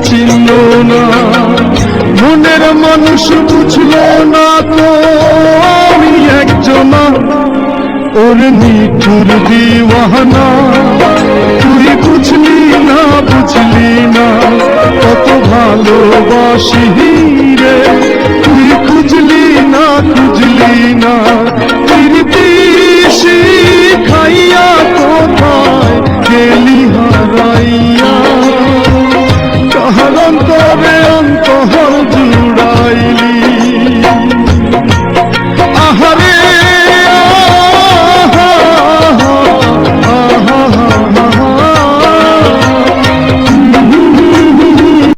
চিনল না, মনের মানুষ বুঝল না তো আমি একজনা ওর নিঠুর দিওয়ানা। তুই বুঝলি না বুঝলি না কত ভালোবাসি রে, তুই খুঁজলি না খুঁজলি না ফিরতি খাইয়া কোথায় গেলি হারাইয়া, কাহার অন্তরে অন্তর জুড়াইলি।